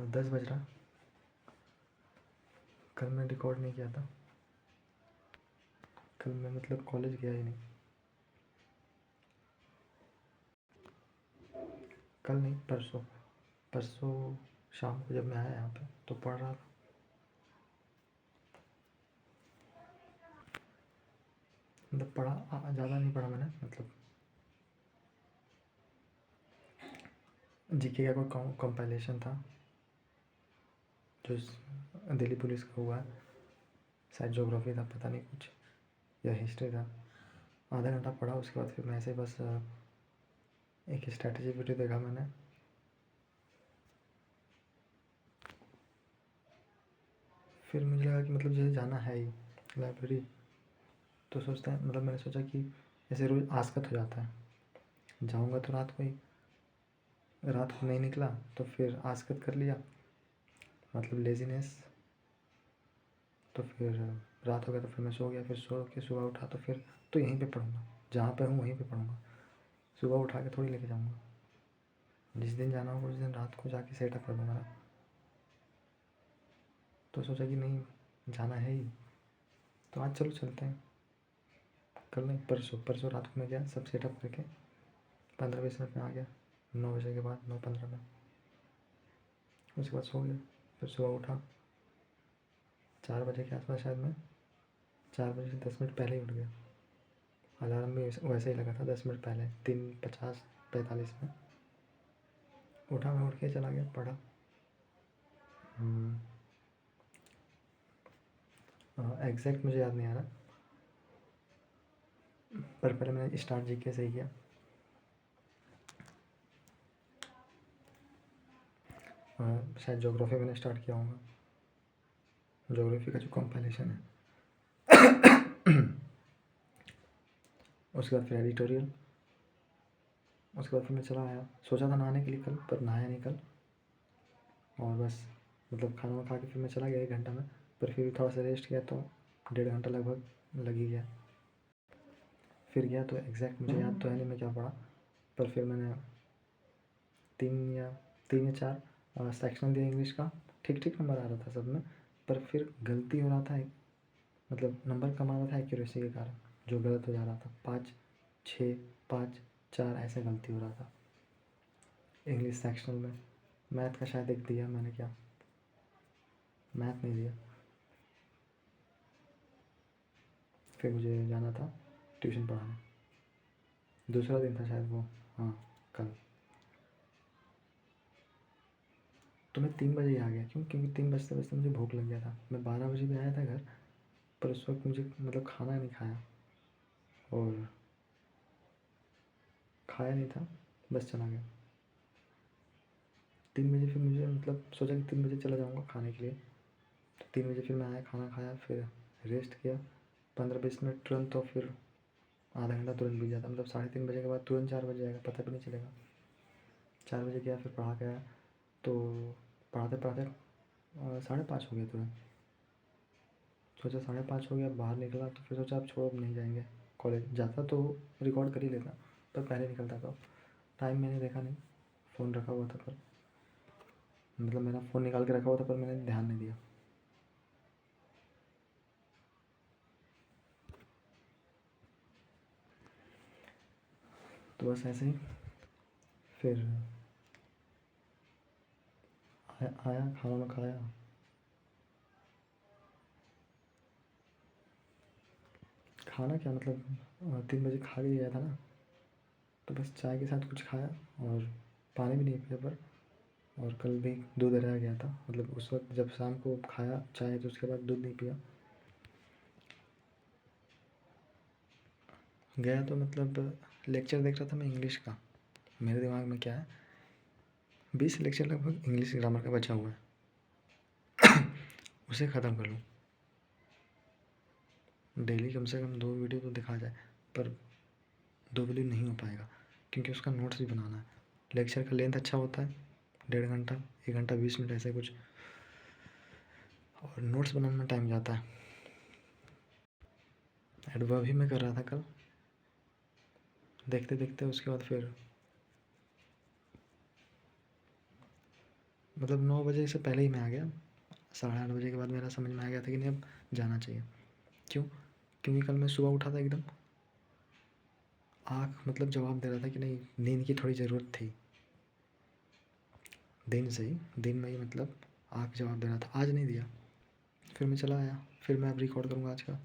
10 बज रहा। कल मैं रिकॉर्ड नहीं किया था। कल मैं मतलब कॉलेज गया ही नहीं। कल नहीं, परसों। परसों शाम को जब मैं आया यहाँ पे तो पढ़ रहा था। मतलब पढ़ा ज़्यादा नहीं पढ़ा मैंने, मतलब जीके का कोई कंपाइलेशन था जो दिल्ली पुलिस का हुआ है। शायद ज्योग्राफी था, पता नहीं कुछ, या हिस्ट्री था। आधा घंटा पढ़ा, उसके बाद फिर मैं ऐसे बस एक स्ट्रैटेजी वीडियो देखा मैंने। फिर मुझे लगा कि मतलब जैसे जाना है ही लाइब्रेरी, तो सोचते हैं, मतलब मैंने सोचा कि ऐसे रोज़ आसकत हो जाता है। जाऊँगा तो रात को ही, रात को नहीं निकला तो फिर आसकत कर लिया, मतलब लेज़ीनेस। तो फिर रात हो गया तो फिर मैं सो गया। फिर सो के सुबह उठा तो फिर तो यहीं पे पढ़ूँगा, जहाँ पे हूँ वहीं पे पढ़ूँगा। सुबह उठा के थोड़ी लेके जाऊँगा। जिस दिन जाना होगा उस दिन रात को जाके सेटअप कर दूँगा ना। तो सोचा कि नहीं, जाना है ही, तो आज चलो चलते हैं। कल नहीं, परसों रात को मैं गया, सब सेटअप करके 15-20 मिनट में आ गया। 9 बजे के बाद, 9:15 में। उसके बाद सो गया। फिर सुबह उठा 4 बजे के आसपास, शायद मैं 4 बजे से 10 मिनट पहले ही उठ गया। अलार्म भी वैसे ही लगा था 10 मिनट पहले, 3:50-45 में उठा। मैं उठ के चला गया, पढ़ा। एग्जैक्ट मुझे याद नहीं आ रहा, पर पहले मैंने स्टार्ट जीके से ही किया। शायद ज्योग्राफी मैंने स्टार्ट किया होगा, ज्योग्राफी का जो कंपाइलेशन है। उसके बाद फिर एडिटोरियल। उसके बाद फिर मैं चला आया। सोचा था नहाने के लिए कल, पर नहाया नहीं कल। और बस मतलब खाना खा के फिर मैं चला गया 1 घंटा में, पर फिर भी थोड़ा सा रेस्ट किया तो 1.5 घंटा लगभग लग ही गया। फिर गया तो एग्जैक्ट मुझे याद तो है नहीं मैं क्या पढ़ा, पर फिर मैंने 3 या 4 सेक्शन दिया इंग्लिश का। ठीक ठीक नंबर आ रहा था सब में, पर फिर गलती हो रहा था, मतलब नंबर कम आ रहा था एक्यूरेसी के कारण, जो गलत हो जा रहा था। 5-6, 5-4 ऐसे गलती हो रहा था इंग्लिश सेक्शनल में। मैथ का शायद एक दिया मैंने, क्या मैथ नहीं दिया। फिर मुझे जाना था ट्यूशन पढ़ाने, दूसरा दिन था शायद वो। हाँ, कल। तो मैं 3 बजे ही आ गया। क्योंकि 3 बजते बजते मुझे भूख लग गया था। मैं 12 बजे भी आया था घर, पर उस वक्त मुझे मतलब खाना नहीं खाया, और खाया नहीं था, बस चला गया 3 बजे। फिर मुझे मतलब सोचा कि 3 बजे चला जाऊँगा खाने के लिए, तो 3 बजे फिर मैं आया, खाना खाया, फिर रेस्ट किया 15-20 मिनट तुरंत। तो फिर आधा घंटा तुरंत बीत जाता, मतलब 3:30 बजे के बाद तुरंत 4 बजे आएगा, पता भी नहीं चलेगा। 4 बजे गया, फिर पढ़ा के आया, तो पढ़ाते पढ़ाते 5:30 हो गया तुरंत। सोचा 5:30 हो गया, बाहर निकला तो फिर सोचा अब छोड़ो, अब नहीं जाएंगे कॉलेज। जाता तो रिकॉर्ड कर ही लेता, पर पहले निकलता तो टाइम मैंने देखा नहीं, फ़ोन रखा हुआ था, पर मतलब मेरा फ़ोन निकाल के रखा हुआ था, पर मैंने ध्यान नहीं दिया। तो बस ऐसे ही फिर आया, खाना वाना खाया। खाना क्या, मतलब 3 बजे खा के गया था ना, तो बस चाय के साथ कुछ खाया, और पानी भी नहीं पिया। पर और कल भी दूध रह गया था, मतलब उस वक्त जब शाम को खाया चाय, तो उसके बाद दूध नहीं पिया। गया तो मतलब लेक्चर देख रहा था मैं इंग्लिश का। मेरे दिमाग में क्या है, 20 लेक्चर लगभग इंग्लिश ग्रामर का बचा हुआ है, उसे ख़त्म कर लूँ। डेली कम से कम 2 वीडियो तो दिखा जाए, पर 2 वीडियो नहीं हो पाएगा, क्योंकि उसका नोट्स भी बनाना है। लेक्चर का लेंथ अच्छा होता है, 1.5 घंटा, 1 घंटा 20 मिनट ऐसे कुछ, और नोट्स बनाने में टाइम जाता है। एडवर्ब ही मैं कर रहा था कल, देखते देखते। उसके बाद फिर मतलब 9 बजे से पहले ही मैं आ गया। 8:30 बजे के बाद मेरा समझ में आ गया था कि नहीं अब जाना चाहिए। क्यों? क्योंकि कल मैं सुबह उठा था एकदम, आँख मतलब जवाब दे रहा था कि नहीं नींद की थोड़ी ज़रूरत थी। दिन से ही, दिन में ही मतलब आँख जवाब दे रहा था, आज नहीं दिया। फिर मैं चला आया, फिर मैं अब रिकॉर्ड करूँगा आज का।